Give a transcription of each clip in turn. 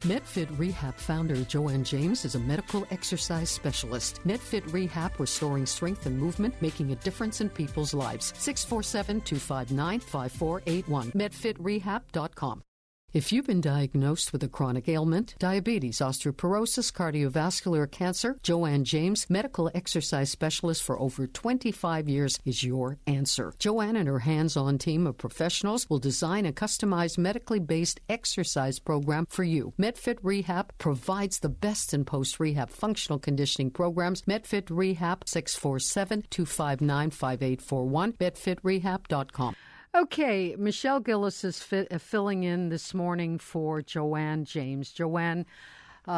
Medfit Rehab founder Joanne James is a medical exercise specialist. Medfit Rehab, restoring strength and movement, making a difference in people's lives. 647-259-5481. MedfitRehab.com. If you've been diagnosed with a chronic ailment, diabetes, osteoporosis, cardiovascular cancer, Joanne James, medical exercise specialist for over 25 years, is your answer. Joanne and her hands-on team of professionals will design a customized medically based exercise program for you. Medfit Rehab provides the best in post-rehab functional conditioning programs. Medfit Rehab, 647-259-5841, medfitrehab.com. Okay, Michelle Gillis is filling in this morning for Joanne James. Joanne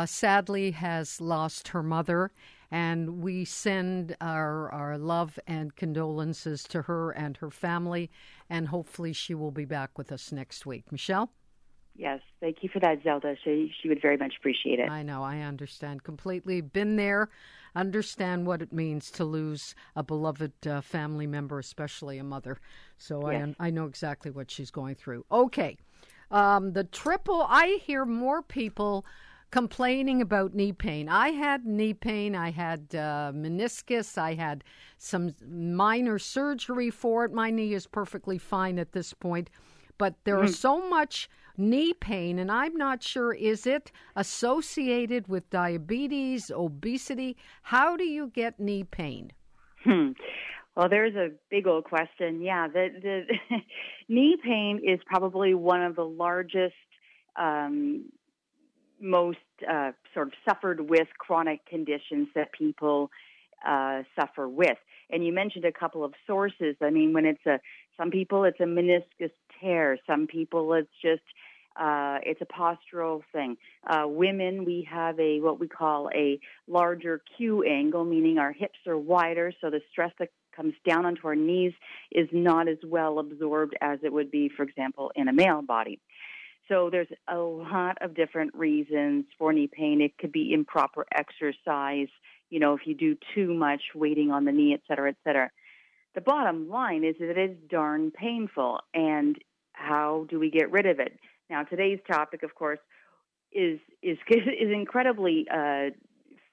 sadly has lost her mother, and we send our love and condolences to her and her family, and hopefully she will be back with us next week. Michelle? Yes, thank you for that, Zelda. She would very much appreciate it. I know, I understand completely. Been there, understand what it means to lose a beloved family member, especially a mother. So yes. I know exactly what she's going through. Okay, I hear more people complaining about knee pain. I had knee pain. I had meniscus. I had some minor surgery for it. My knee is perfectly fine at this point. But there is so much knee pain, and I'm not sure, is it associated with diabetes, obesity? How do you get knee pain? Well, there's a big old question. Yeah, the knee pain is probably one of the largest, most sort of suffered with chronic conditions that people suffer with. And you mentioned a couple of sources. I mean, when some people it's a meniscus tear. Some people it's just it's a postural thing. Women, we have what we call a larger Q angle, meaning our hips are wider, so the stress that comes down onto our knees is not as well absorbed as it would be, for example, in a male body. So there's a lot of different reasons for knee pain. It could be improper exercise, if you do too much weighting on the knee, et cetera, et cetera. The bottom line is that it is darn painful, and how do we get rid of it? Now, today's topic, of course, is incredibly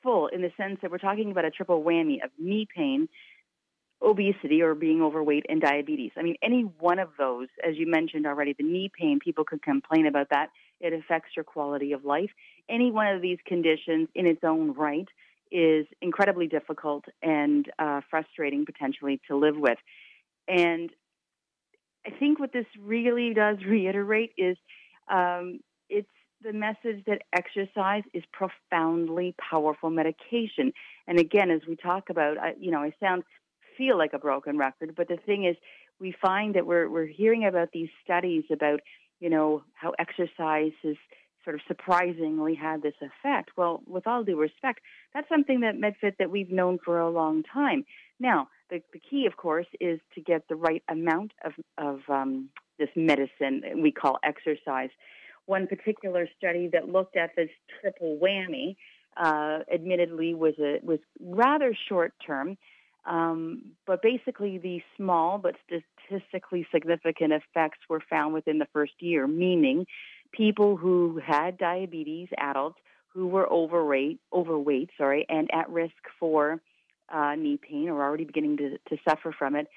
full in the sense that we're talking about a triple whammy of knee pain, obesity or being overweight, and diabetes. I mean, any one of those, as you mentioned already, the knee pain, people could complain about that. It affects your quality of life. Any one of these conditions in its own right is incredibly difficult and frustrating potentially to live with. And I think what this really does reiterate is it's the message that exercise is profoundly powerful medication. And again, as we talk about, I feel like a broken record, but the thing is, we find that we're hearing about these studies about, how exercise has sort of surprisingly had this effect. Well, with all due respect, that's something that MedFit that we've known for a long time. Now, the key, of course, is to get the right amount of this medicine we call exercise. One particular study that looked at this triple whammy, admittedly, was rather short term. But basically, the small but statistically significant effects were found within the first year, meaning people who had diabetes, adults who were overweight, and at risk for knee pain or already beginning to suffer from it.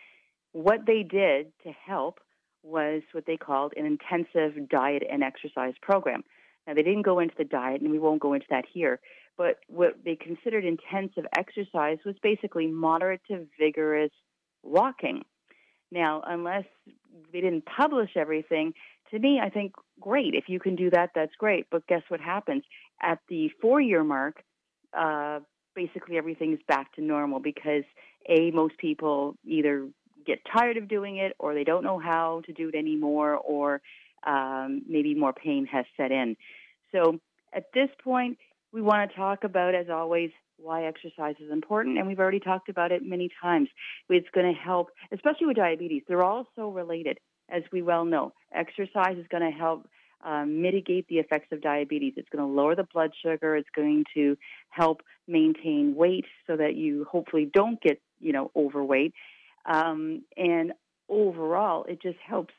What they did to help was what they called an intensive diet and exercise program. Now, they didn't go into the diet, and we won't go into that here, but what they considered intensive exercise was basically moderate to vigorous walking. Now, unless they didn't publish everything, to me, I think, great. If you can do that, that's great. But guess what happens? At the 4-year mark, basically everything is back to normal because, most people either get tired of doing it or they don't know how to do it anymore, or maybe more pain has set in. So at this point, we want to talk about, as always, why exercise is important, and we've already talked about it many times. It's going to help, especially with diabetes. They're all so related, as we well know. Exercise is going to help mitigate the effects of diabetes. It's going to lower the blood sugar. It's going to help maintain weight so that you hopefully don't get, overweight. And overall, it just helps,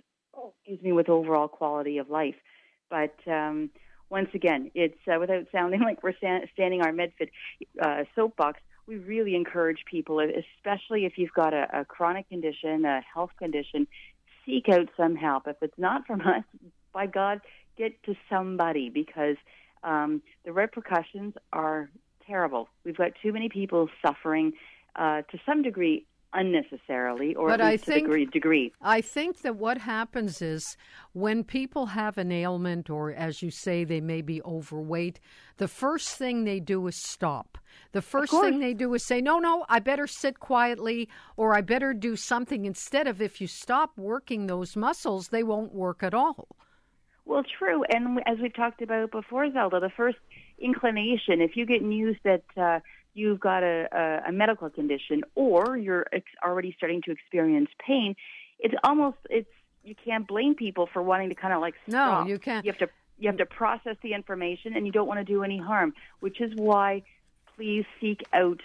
with overall quality of life. But once again, it's without sounding like we're standing our Medfit soapbox, we really encourage people, especially if you've got a chronic condition, a health condition, seek out some help. If it's not from us, by God, get to somebody, because the repercussions are terrible. We've got too many people suffering to some degree unnecessarily, or but at least to the degree. I think that what happens is when people have an ailment, or as you say, they may be overweight, the first thing they do is stop. The first thing they do is say, no, I better sit quietly, or I better do something, instead of, if you stop working those muscles, they won't work at all. Well, true. And as we've talked about before, Zelda, the first inclination, if you get news that you've got a medical condition, or you're already starting to experience pain, you can't blame people for wanting to kind of like stop. No, you can't. You have to process the information, and you don't want to do any harm, which is why please seek out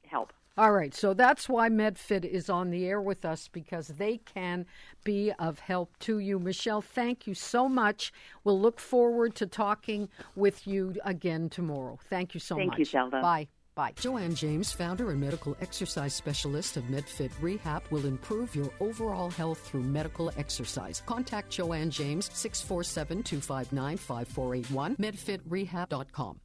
help. All right, so that's why Medfit is on the air with us, because they can be of help to you. Michelle, thank you so much. We'll look forward to talking with you again tomorrow. Thank you so much. Thank you, Zelda. Bye. Bye. Joanne James, founder and medical exercise specialist of Medfit Rehab, will improve your overall health through medical exercise. Contact Joanne James, 647-259-5481, medfitrehab.com.